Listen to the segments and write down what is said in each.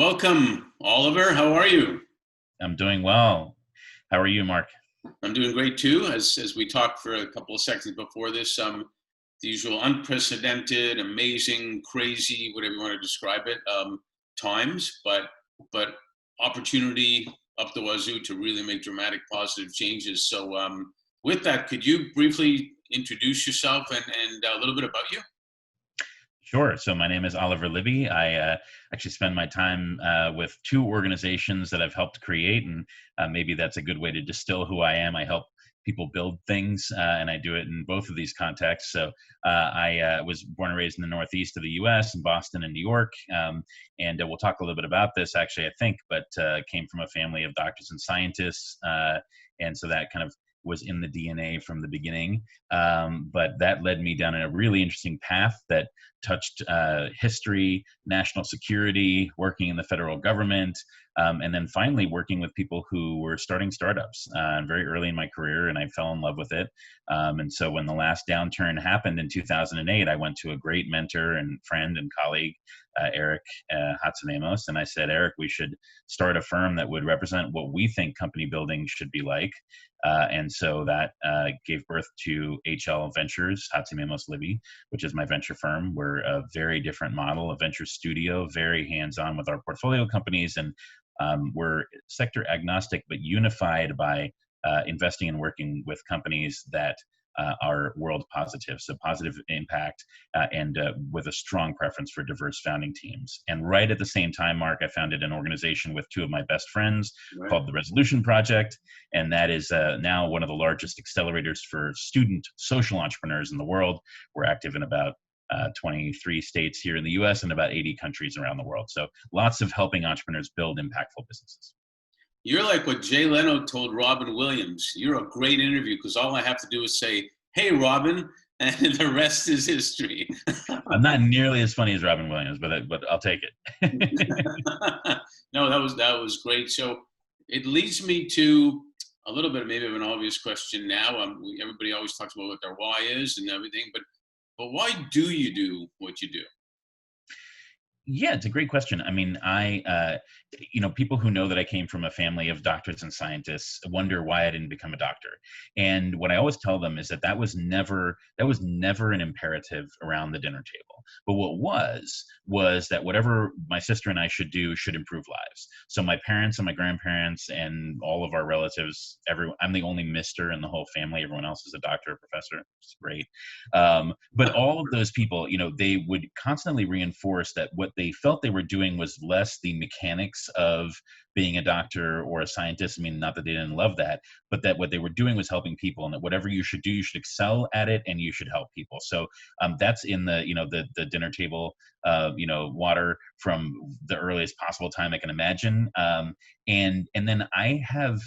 Welcome, Oliver. How are you? I'm doing well. How are you, Mark? I'm doing great too. As we talked for a couple of seconds before this, the usual unprecedented, amazing, crazy, whatever you want to describe it, times, but opportunity up the wazoo to really make dramatic positive changes. So, with that, could you briefly introduce yourself and a little bit about you? Sure. So my name is Oliver Libby. I actually spend my time with two organizations that I've helped create, and maybe that's a good way to distill who I am. I help people build things, and I do it in both of these contexts. So I was born and raised in the Northeast of the U.S., in Boston and New York, and we'll talk a little bit about this, actually, I think, but came from a family of doctors and scientists, and so that kind of was in the DNA from the beginning. But that led me down a really interesting path that touched history, national security, working in the federal government, and then finally working with people who were starting startups very early in my career, and I fell in love with it. And so when the last downturn happened in 2008, I went to a great mentor and friend and colleague, Eric Hatsunemos, and I said, Eric, we should start a firm that would represent what we think company building should be like. And so that gave birth to HL Ventures, Hatsunemos Libby, which is my venture firm. We're a very different model, a venture studio, very hands-on with our portfolio companies, and we're sector agnostic but unified by investing and working with companies that are world positive, so positive impact, and with a strong preference for diverse founding teams. And right at the same time, Mark, I founded an organization with two of my best friends Right. called the Resolution Project, and that is now one of the largest accelerators for student social entrepreneurs in the world. We're active in about 23 states here in the US and about 80 countries around the world. So lots of helping entrepreneurs build impactful businesses. You're like what Jay Leno told Robin Williams. You're a great interview because all I have to do is say, "Hey, Robin," and the rest is history. I'm not nearly as funny as Robin Williams, but I'll take it. No, that was great. So it leads me to a little bit maybe of an obvious question now. Everybody always talks about what their why is and everything, but why do you do what you do? Yeah, it's a great question. I mean, people who know that I came from a family of doctors and scientists wonder why I didn't become a doctor. And what I always tell them is that was never an imperative around the dinner table. But what was that whatever my sister and I should do should improve lives. So my parents and my grandparents and all of our relatives, I'm the only Mister in the whole family. Everyone else is a doctor or professor. It's great. But all of those people, they would constantly reinforce that what they felt they were doing was less the mechanics of being a doctor or a scientist. I mean, not that they didn't love that, but that what they were doing was helping people, and that whatever you should do, you should excel at it, and you should help people. So that's in the dinner table, water from the earliest possible time I can imagine. And then I have.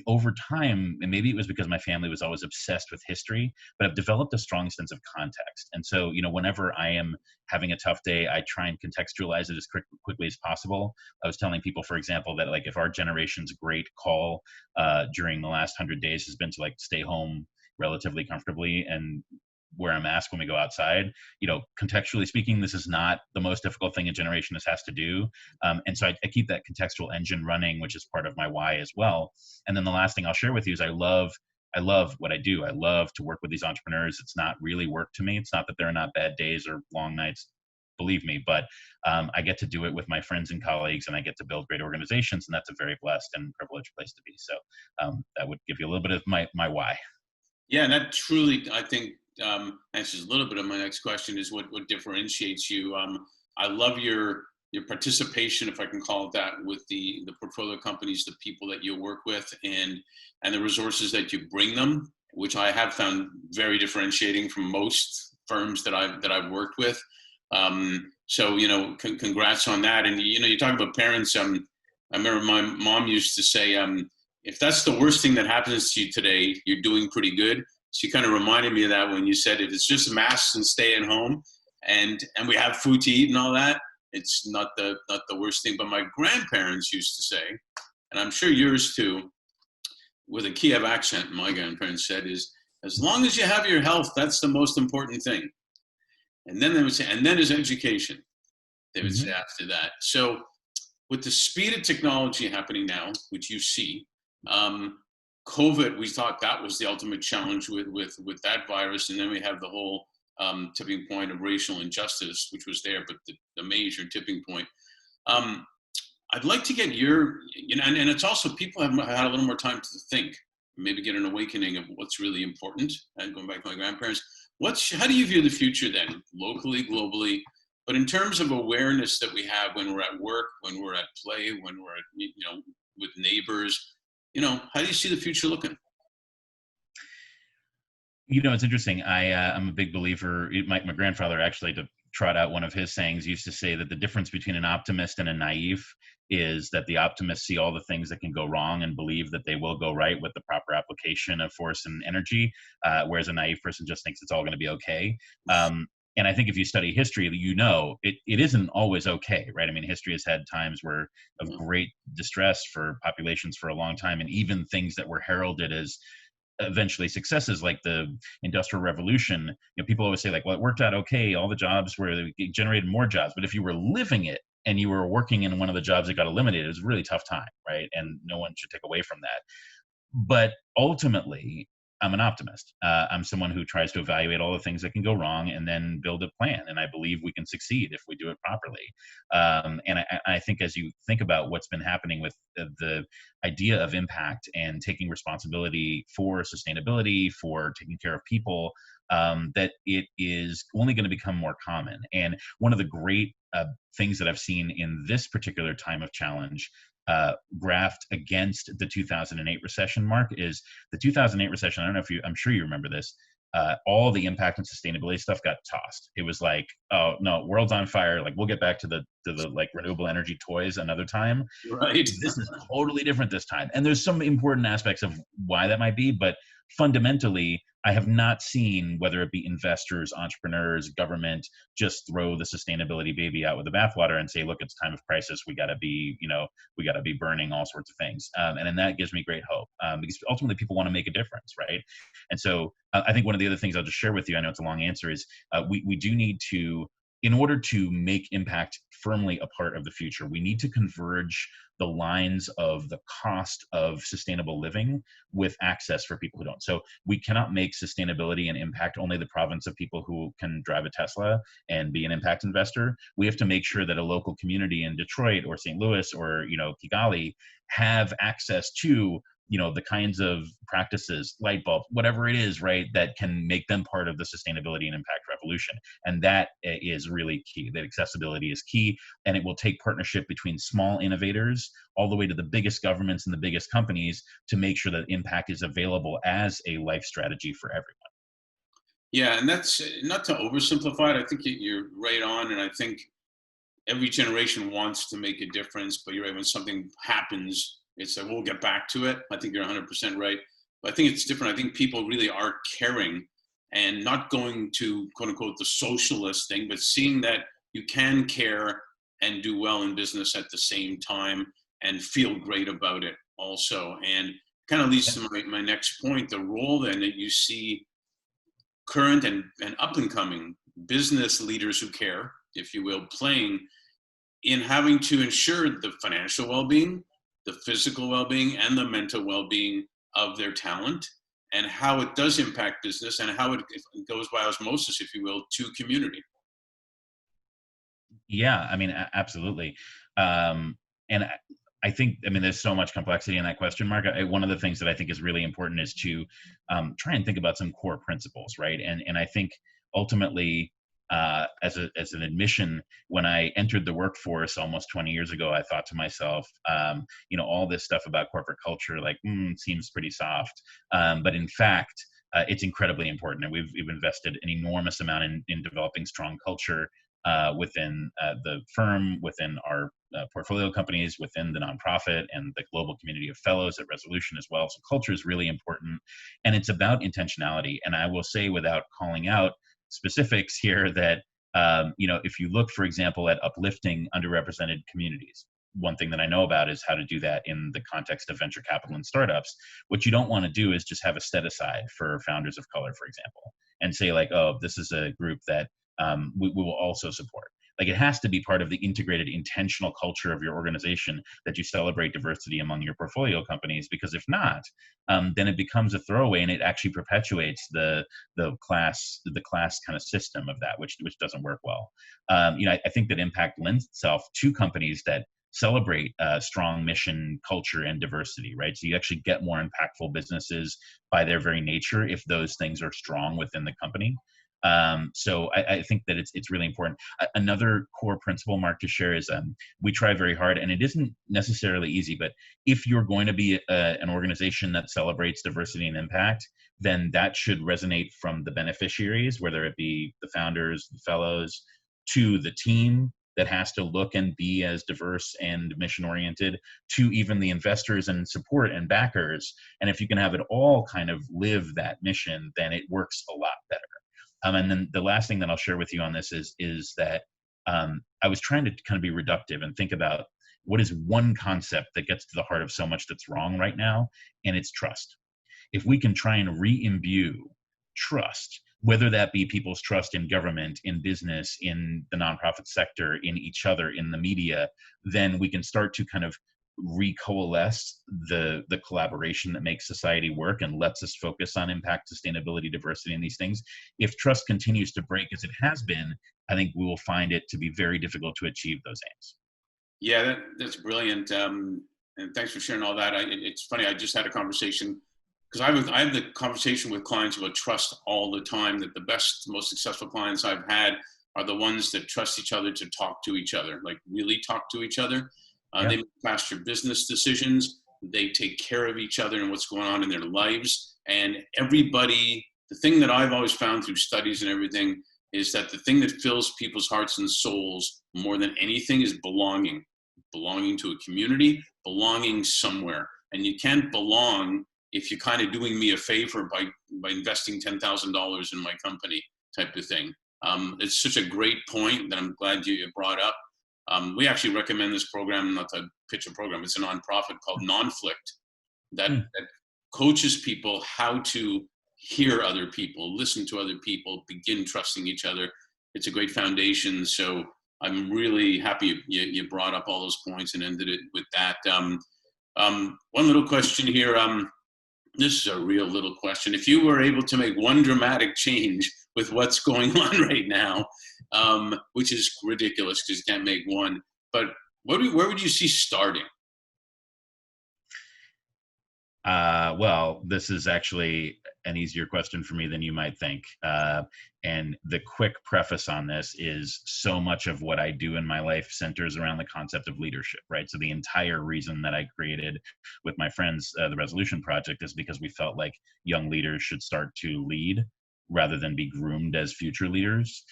Over time, and maybe it was because my family was always obsessed with history, but I've developed a strong sense of context. And so, whenever I am having a tough day, I try and contextualize it as quickly as possible. I was telling people, for example, that like if our generation's great call during the last 100 days has been to like stay home relatively comfortably and wear a mask when we go outside, contextually speaking, this is not the most difficult thing a generation has to do. And so I keep that contextual engine running, which is part of my why as well. And then the last thing I'll share with you is I love what I do. I love to work with these entrepreneurs. It's not really work to me. It's not that there are not bad days or long nights, believe me, but I get to do it with my friends and colleagues, and I get to build great organizations, and that's a very blessed and privileged place to be. So that would give you a little bit of my why. Yeah, and that truly, I think, answers a little bit of my next question: is what differentiates you. I love your participation, if I can call it that, with the portfolio companies, the people that you work with, and the resources that you bring them, which I have found very differentiating from most firms that I've worked with. So congrats on that. And you talk about parents. I remember my mom used to say, if that's the worst thing that happens to you today, you're doing pretty good. She kind of reminded me of that when you said if it's just masks and staying home and we have food to eat and all that, it's not the worst thing. But my grandparents used to say, and I'm sure yours too, with a Kiev accent, my grandparents said, is as long as you have your health, that's the most important thing. And then they would say, and then is education, they would say Mhm. after that. So with the speed of technology happening now, which you see, um, COVID, we thought that was the ultimate challenge with that virus, and then we have the whole tipping point of racial injustice, which was there, but the major tipping point. Um, I'd like to get your, and it's also people have had a little more time to think, maybe get an awakening of what's really important. And going back to my grandparents, how do you view the future then, locally, globally, but in terms of awareness that we have when we're at work, when we're at play, when we're at, with neighbors, how do you see the future looking? It's interesting. I'm a big believer. My grandfather actually, to trot out one of his sayings, used to say that the difference between an optimist and a naive is that the optimists see all the things that can go wrong and believe that they will go right with the proper application of force and energy, whereas a naive person just thinks it's all going to be okay. And I think if you study history, it isn't always okay, right? I mean, history has had times where of great distress for populations for a long time, and even things that were heralded as eventually successes like the industrial revolution. People always say like, well, it worked out okay, all the jobs where it generated more jobs, but if you were living it and you were working in one of the jobs that got eliminated, it was a really tough time, right? And no one should take away from that. But ultimately, I'm an optimist. I'm someone who tries to evaluate all the things that can go wrong and then build a plan. And I believe we can succeed if we do it properly. And I think as you think about what's been happening with the idea of impact and taking responsibility for sustainability, for taking care of people, that it is only going to become more common. And one of the great things that I've seen in this particular time of challenge, graphed against the 2008 recession, Mark, is the 2008 recession. I don't know if I'm sure you remember this. All the impact and sustainability stuff got tossed. It was like, oh no, world's on fire. Like, we'll get back to the like renewable energy toys another time. Right. This is totally different this time. And there's some important aspects of why that might be, but fundamentally, I have not seen, whether it be investors, entrepreneurs, government, just throw the sustainability baby out with the bathwater and say, look, it's time of crisis. We got to be, we got to be burning all sorts of things. And then that gives me great hope, because ultimately people want to make a difference, right? And so I think one of the other things I'll just share with you, I know it's a long answer, is we do need to, in order to make impact firmly a part of the future, we need to converge the lines of the cost of sustainable living with access for people who don't. So we cannot make sustainability and impact only the province of people who can drive a Tesla and be an impact investor. We have to make sure that a local community in Detroit or St. Louis or Kigali have access to the kinds of practices, light bulb, whatever it is, right, that can make them part of the sustainability and impact revolution. And that is really key. That accessibility is key, and it will take partnership between small innovators all the way to the biggest governments and the biggest companies to make sure that impact is available as a life strategy for everyone. Yeah, and that's not to oversimplify it. I think you're right on, and I think every generation wants to make a difference, but you're right, when something happens, it's like, we'll get back to it. I think you're 100% right. But I think it's different. I think people really are caring and not going to, quote unquote, the socialist thing, but seeing that you can care and do well in business at the same time and feel great about it also. And kind of leads to my next point, the role then that you see current and up and coming business leaders who care, if you will, playing in having to ensure the financial well-being, the physical well-being, and the mental well-being of their talent, and how it does impact business and how it goes by osmosis, if you will, to community. Yeah, I mean, absolutely. And I think, I mean, there's so much complexity in that question, Mark. One of the things that I think is really important is to try and think about some core principles, right? And I think ultimately, as an admission, when I entered the workforce almost 20 years ago, I thought to myself, all this stuff about corporate culture, like, seems pretty soft. But in fact, it's incredibly important. And we've invested an enormous amount in developing strong culture within the firm, within our portfolio companies, within the nonprofit, and the global community of fellows at Resolution as well. So culture is really important, and it's about intentionality. And I will say, without calling out specifics here, that if you look, for example, at uplifting underrepresented communities, one thing that I know about is how to do that in the context of venture capital and startups. What you don't want to do is just have a set aside for founders of color, for example, and say like, oh, this is a group that we will also support. Like, it has to be part of the integrated intentional culture of your organization that you celebrate diversity among your portfolio companies, because if not, then it becomes a throwaway, and it actually perpetuates the class kind of system of that, which doesn't work well. I think that impact lends itself to companies that celebrate strong mission, culture, and diversity, right? So you actually get more impactful businesses by their very nature if those things are strong within the company. So I think that it's really important. Another core principle, Mark, to share is we try very hard, and it isn't necessarily easy, but if you're going to be an organization that celebrates diversity and impact, then that should resonate from the beneficiaries, whether it be the founders, the fellows, to the team that has to look and be as diverse and mission oriented, to even the investors and support and backers. And if you can have it all kind of live that mission, then it works a lot better. And then the last thing that I'll share with you on this is that I was trying to kind of be reductive and think about what is one concept that gets to the heart of so much that's wrong right now, and it's trust. If we can try and re-imbue trust, whether that be people's trust in government, in business, in the nonprofit sector, in each other, in the media, then we can start to kind of recoalesce the collaboration that makes society work and lets us focus on impact, sustainability, diversity, and these things. If trust continues to break as it has been, I think we will find it to be very difficult to achieve those aims. Yeah, that's brilliant. And thanks for sharing all that. It's funny, I just had a conversation, because I have the conversation with clients about trust all the time, that the best, most successful clients I've had are the ones that trust each other to talk to each other, like really talk to each other. They make faster business decisions. They take care of each other and what's going on in their lives. And everybody, the thing that I've always found through studies and everything is that the thing that fills people's hearts and souls more than anything is belonging to a community, belonging somewhere. And you can't belong if you're kind of doing me a favor by investing $10,000 in my company type of thing. It's such a great point that I'm glad you brought up. We actually recommend this program, not to pitch a program, it's a nonprofit called Nonflict that coaches people how to hear other people, listen to other people, begin trusting each other. It's a great foundation. So I'm really happy you brought up all those points and ended it with that. One little question here. This is a real little question. If you were able to make one dramatic change with what's going on right now, which is ridiculous because you can't make one, but where would you see starting? Well, this is actually an easier question for me than you might think. And the quick preface on this is so much of what I do in my life centers around the concept of leadership, right? So the entire reason that I created with my friends the Resolution Project is because we felt like young leaders should start to lead rather than be groomed as future leaders.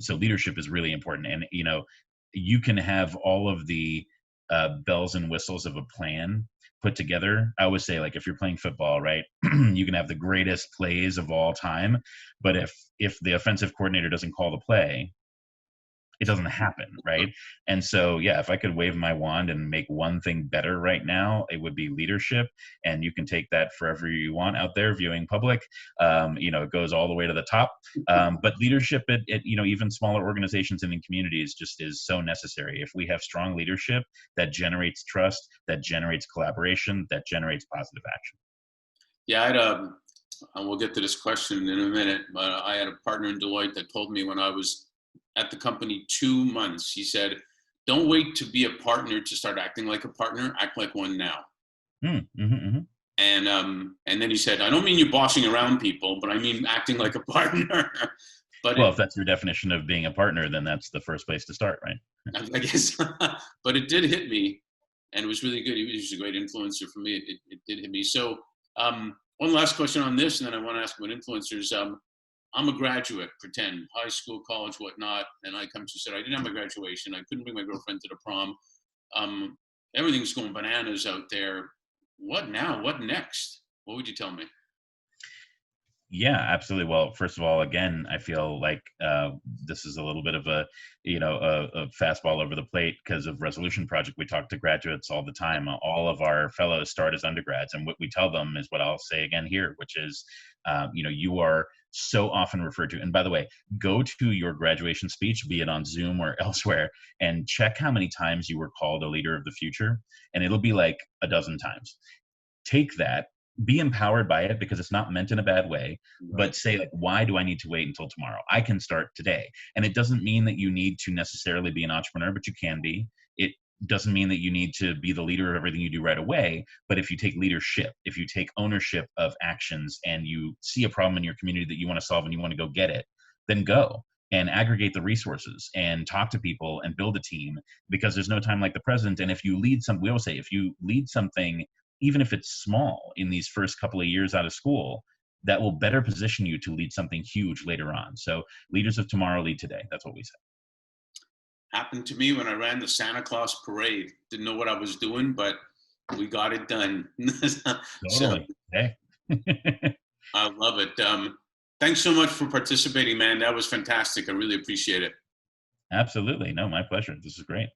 So leadership is really important. And, you can have all of the bells and whistles of a plan put together. I always say, like, if you're playing football, right, you can have the greatest plays of all time, but if the offensive coordinator doesn't call the play, it doesn't happen, right? And so, yeah, if I could wave my wand and make one thing better right now, it would be leadership. And you can take that forever you want out there viewing public. It goes all the way to the top. But leadership at even smaller organizations and in communities just is so necessary. If we have strong leadership that generates trust, that generates collaboration, that generates positive action. Yeah, and we'll get to this question in a minute, but I had a partner in Deloitte that told me when I was at the company 2 months, he said, don't wait to be a partner to start acting like a partner, act like one now. And then he said, I don't mean you bossing around people, but I mean acting like a partner. But well, if that's your definition of being a partner, then that's the first place to start, right? I guess, but it did hit me, and it was really good. He was a great influencer for me. It did hit me. So one last question on this, and then I want to ask about influencers. I'm a graduate, pretend, high school, college, whatnot, and I come to say I didn't have my graduation. I couldn't bring my girlfriend to the prom. Everything's going bananas out there. What now? What next? What would you tell me? Yeah, absolutely. Well, first of all, again, I feel like this is a little bit of a, a fastball over the plate because of Resolution Project. We talk to graduates all the time. All of our fellows start as undergrads, and what we tell them is what I'll say again here, which is, you are so often referred to. And by the way, go to your graduation speech, be it on Zoom or elsewhere, and check how many times you were called a leader of the future, and it'll be like a dozen times. Take that, be empowered by it because it's not meant in a bad way, Right. but say like, why do I need to wait until tomorrow? I can start today. And it doesn't mean that you need to necessarily be an entrepreneur, but you can be. It doesn't mean that you need to be the leader of everything you do right away, but if you take leadership, if you take ownership of actions and you see a problem in your community that you want to solve and you want to go get it, then go and aggregate the resources and talk to people and build a team, because there's no time like the present. And if you lead some, we always say, if you lead something, even if it's small in these first couple of years out of school, that will better position you to lead something huge later on. So leaders of tomorrow lead today. That's what we say. Happened to me when I ran the Santa Claus parade. Didn't know what I was doing, but we got it done. So Totally. Hey. I love it. Thanks so much for participating, man. That was fantastic. I really appreciate it. Absolutely. No, my pleasure. This is great.